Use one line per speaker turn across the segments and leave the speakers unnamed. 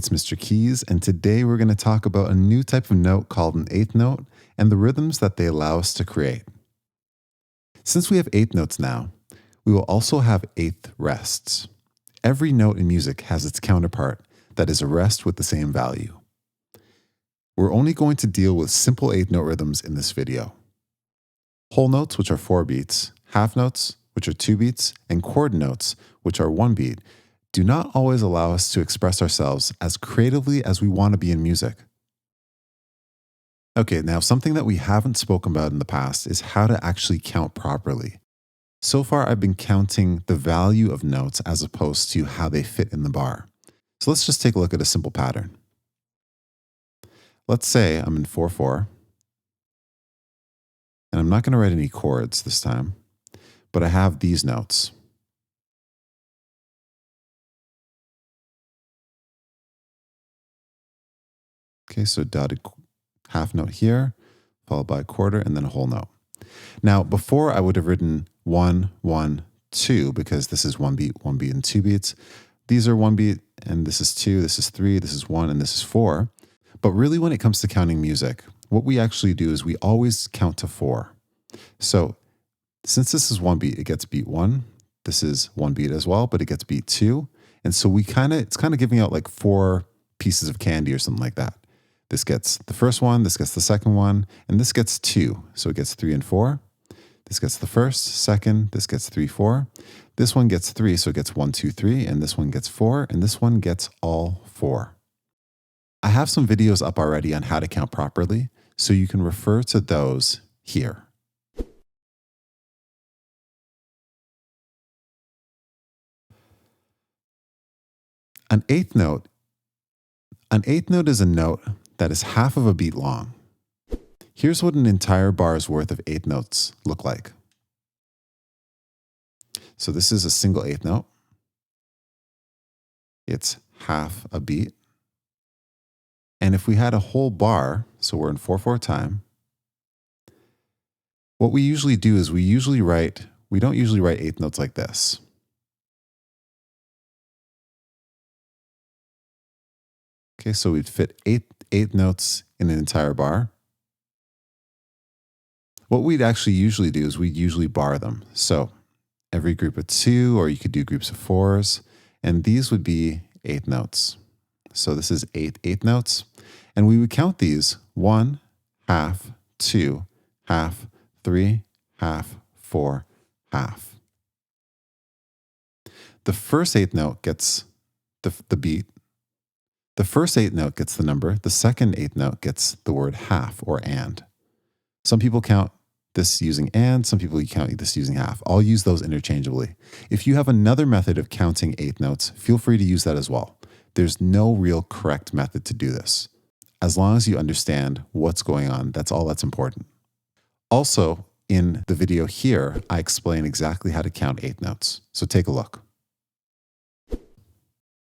it's Mr. Keys, and today we're going to talk about a new type of note called an eighth note and the rhythms that they allow us to create. Since we have eighth notes now, we will also have eighth rests. Every note in music has its counterpart that is a rest with the same value. We're only going to deal with simple eighth note rhythms in this video. Whole notes, which are 4 beats, half notes, which are 2 beats, and chord notes, which are 1 beat, do not always allow us to express ourselves as creatively as we want to be in music. Okay, now something that we haven't spoken about in the past is how to actually count properly. So far, I've been counting the value of notes as opposed to how they fit in the bar. So let's just take a look at a simple pattern. Let's say I'm in 4/4, and I'm not going to write any chords this time, but I have these notes. Okay, so dotted half note here, followed by a quarter, and then a whole note. Now, before I would have written 1, 1, 2, because this is 1 beat, and 2 beats. These are 1 beat, and this is 2, this is 3, this is 1, and this is 4. But really, when it comes to counting music, what we actually do is we always count to 4. So since this is 1 beat, it gets beat 1. This is 1 beat as well, but it gets beat 2. And so it's kind of giving out like 4 pieces of candy or something like that. This gets the first one, this gets the second one, and this gets 2. So it gets 3 and 4. This gets the first, second, this gets 3, 4. This one gets 3, so it gets 1, 2, 3, and this one gets 4, and this one gets all 4. I have some videos up already on how to count properly, so you can refer to those here. An eighth note is a note that is half of a beat long. Here's what an entire bar's worth of eighth notes look like. So this is a single eighth note. It's half a beat. And if we had a whole bar, so we're in 4/4 time, what we usually do is we don't usually write eighth notes like this. Okay, so we'd fit eight notes in an entire bar. What we'd actually usually do is we'd usually bar them. So every group of 2, or you could do groups of 4s, and these would be eighth notes. So this is 8 eighth notes, and we would count these 1, half, 2, half, 3, half, 4, half. The first eighth note gets the beat. The first eighth note gets the number. The second eighth note gets the word half or and. Some people count this using and, some people count this using half. I'll use those interchangeably. If you have another method of counting eighth notes, feel free to use that as well. There's no real correct method to do this. As long as you understand what's going on, that's all that's important. Also, in the video here, I explain exactly how to count eighth notes. So take a look.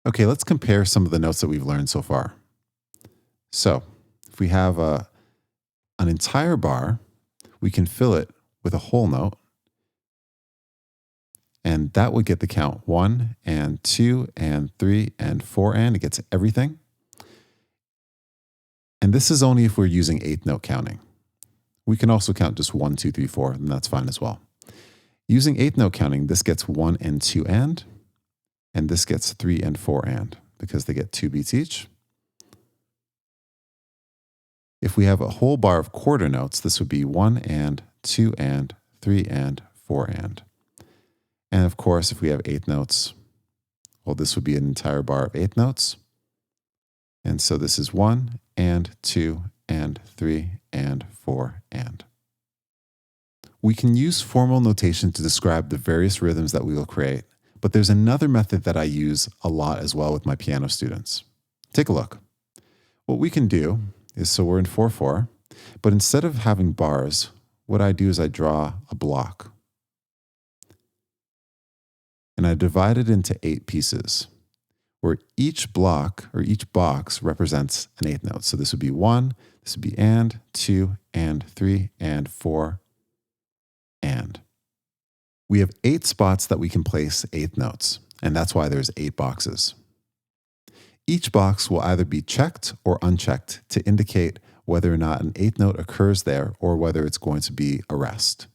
Okay, let's compare some of the notes that we've learned so far. So if we have an entire bar, we can fill it with a whole note, and that would get the count 1 and 2 and 3 and 4, and it gets everything. And this is only if we're using eighth note counting. We can also count just 1, 2, 3, 4, and that's fine as well. Using eighth note counting, this gets 1 and 2 and this gets 3 and 4 and, because they get 2 beats each. If we have a whole bar of quarter notes, this would be 1 and, 2 and, 3 and, 4 and. And of course, if we have eighth notes, well, this would be an entire bar of eighth notes. And so this is 1 and, 2 and, 3 and, 4 and. We can use formal notation to describe the various rhythms that we will create, but there's another method that I use a lot as well with my piano students. Take a look. What we can do is, so we're in 4/4, but instead of having bars, what I do is I draw a block. And I divide it into 8 pieces, where each block or each box represents an eighth note. So this would be 1, this would be and, 2 and, 3 and, 4 and. We have 8 spots that we can place eighth notes, and that's why there's 8 boxes. Each box will either be checked or unchecked to indicate whether or not an eighth note occurs there or whether it's going to be a rest.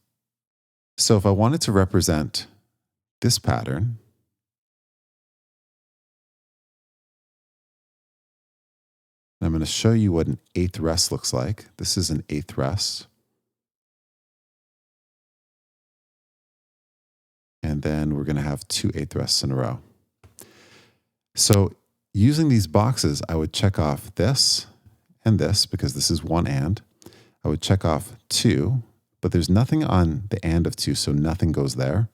So if I wanted to represent this pattern, I'm going to show you what an eighth rest looks like. This is an eighth rest. And then we're going to have two eighth rests in a row. So using these boxes, I would check off this and this because this is one and. I would check off two, but there's nothing on the and of two, so nothing goes there.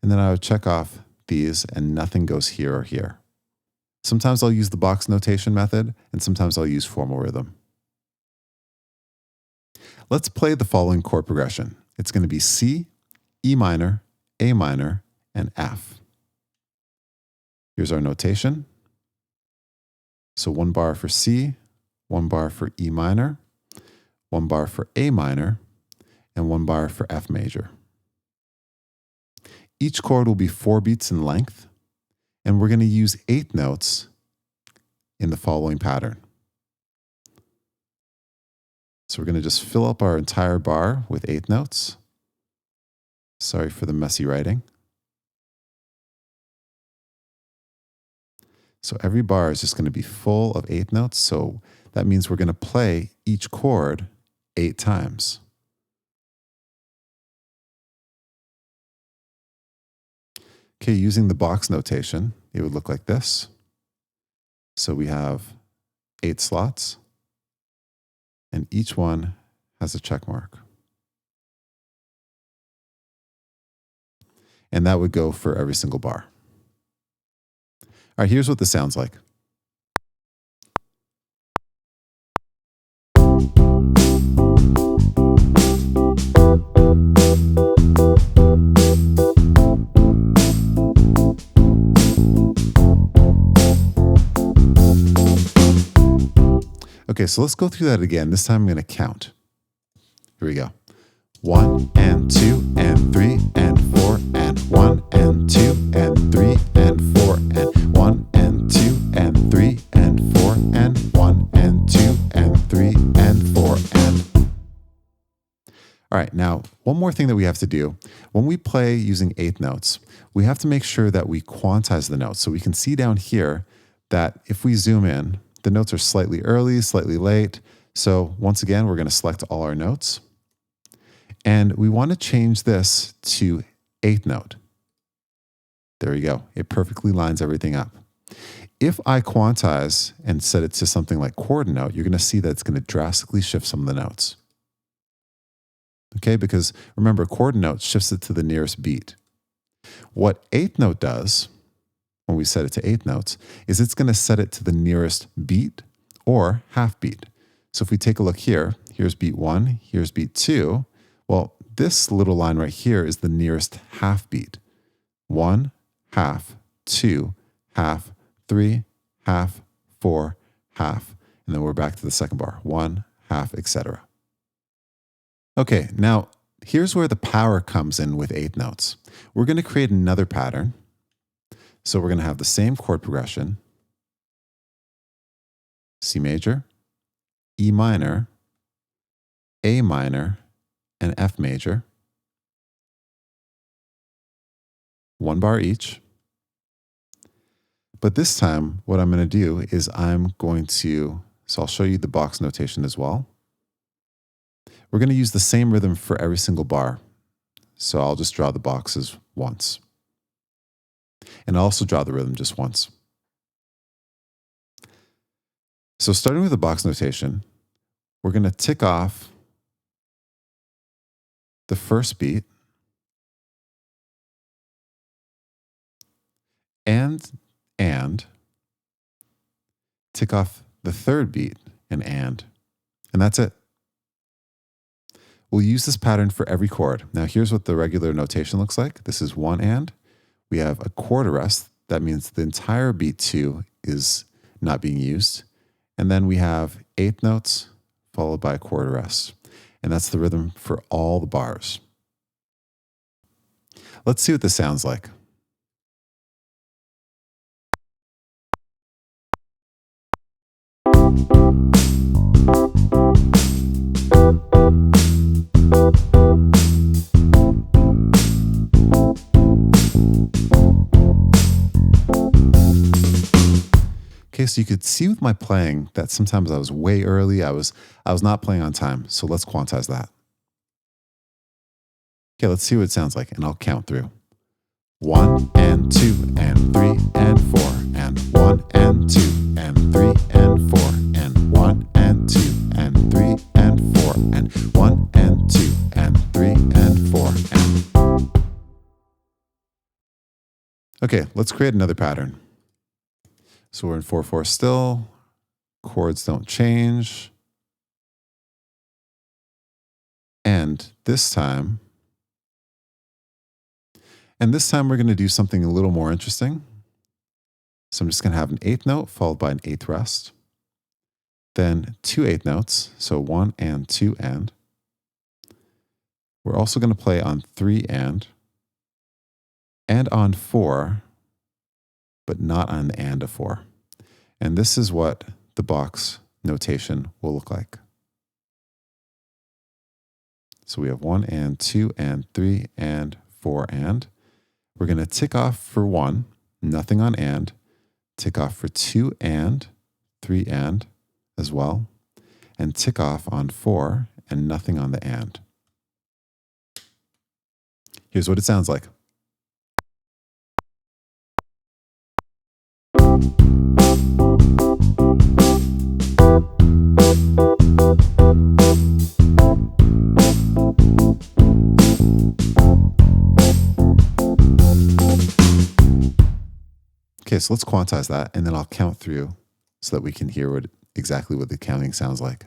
And then I would check off these and nothing goes here or here. Sometimes I'll use the box notation method, and sometimes I'll use formal rhythm. Let's play the following chord progression. It's going to be C, E minor, A minor, and F. Here's our notation. So 1 bar for C, 1 bar for E minor, 1 bar for A minor, and 1 bar for F major. Each chord will be 4 beats in length, and we're going to use eighth notes in the following pattern. So we're going to just fill up our entire bar with eighth notes. Sorry for the messy writing. So every bar is just going to be full of eighth notes. So that means we're going to play each chord 8 times. Okay, using the box notation, it would look like this. So we have 8 slots, and each one has a check mark. And that would go for every single bar. All right, here's what this sounds like. Okay, so let's go through that again. This time I'm going to count. Here we go. 1 and 2 and 3 and 4 and 1 and 2 and 3 and 4 and 1 and 2 and 3 and 4 and 1 and 2 and 3 and 4 and. All right, now one more thing that we have to do. When we play using eighth notes, we have to make sure that we quantize the notes. So we can see down here that if we zoom in, the notes are slightly early, slightly late. So once again, we're going to select all our notes. And we want to change this to eighth note. There you go. It perfectly lines everything up. If I quantize and set it to something like chord note, you're going to see that it's going to drastically shift some of the notes. Okay, because remember, chord note shifts it to the nearest beat. What eighth note does, when we set it to eighth notes, is it's going to set it to the nearest beat or half beat. So if we take a look here, here's beat 1, here's beat 2. Well, this little line right here is the nearest half beat. 1, half, 2, half, 3, half, 4, half. And then we're back to the second bar. 1, half, etc. Okay, now here's where the power comes in with eighth notes. We're going to create another pattern. So we're going to have the same chord progression. C major, E minor, A minor, and F major. 1 bar each. But this time, what I'm going to do is so I'll show you the box notation as well. We're going to use the same rhythm for every single bar. So I'll just draw the boxes once. And I'll also draw the rhythm just once. So starting with the box notation, we're going to tick off the first beat and tick off the third beat and that's it. We'll use this pattern for every chord. Now here's what the regular notation looks like. This is 1 and. We have a chord arrest. That means the entire beat 2 is not being used. And then we have eighth notes followed by a chord arrest. And that's the rhythm for all the bars. Let's see what this sounds like. so you could see with my playing that sometimes I was way early. I was not playing on time. So let's quantize that. Okay, let's see what it sounds like, and I'll count through. 1 and 2 and 3 and 4 and 1 and 2 and 3 and 4 and 1 and 2 and 3 and 4 and 1 and 2 and 3 and 4 and... Okay, let's create another pattern. So we're in 4/4 still. Chords don't change. And this time we're going to do something a little more interesting. So I'm just going to have an 8th note followed by an 8th rest. Then 2 8th notes, so 1 and 2 and. We're also going to play on 3 and on 4, but not on the and of 4. And this is what the box notation will look like. So we have 1 and 2 and 3 and 4 and. We're going to tick off for 1, nothing on and, tick off for 2 and 3 and as well, and tick off on 4 and nothing on the and. Here's what it sounds like. Okay, so let's quantize that, and then I'll count through so that we can hear exactly what the counting sounds like.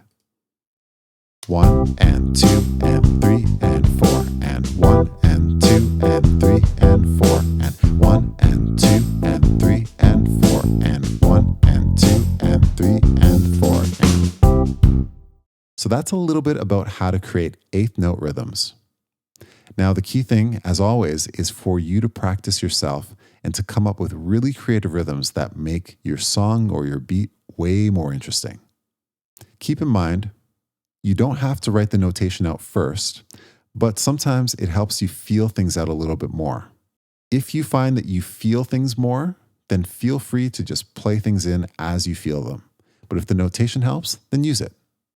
1 and 2 and 3 and 4 and 1 and 2 and 3 and 4 and 1 and 2 and 3 and 4 and 1 and 2 and 3 and 4 and... So that's a little bit about how to create 8th note rhythms. Now, the key thing, as always, is for you to practice yourself and to come up with really creative rhythms that make your song or your beat way more interesting. Keep in mind, you don't have to write the notation out first, but sometimes it helps you feel things out a little bit more. If you find that you feel things more, then feel free to just play things in as you feel them. But if the notation helps, then use it.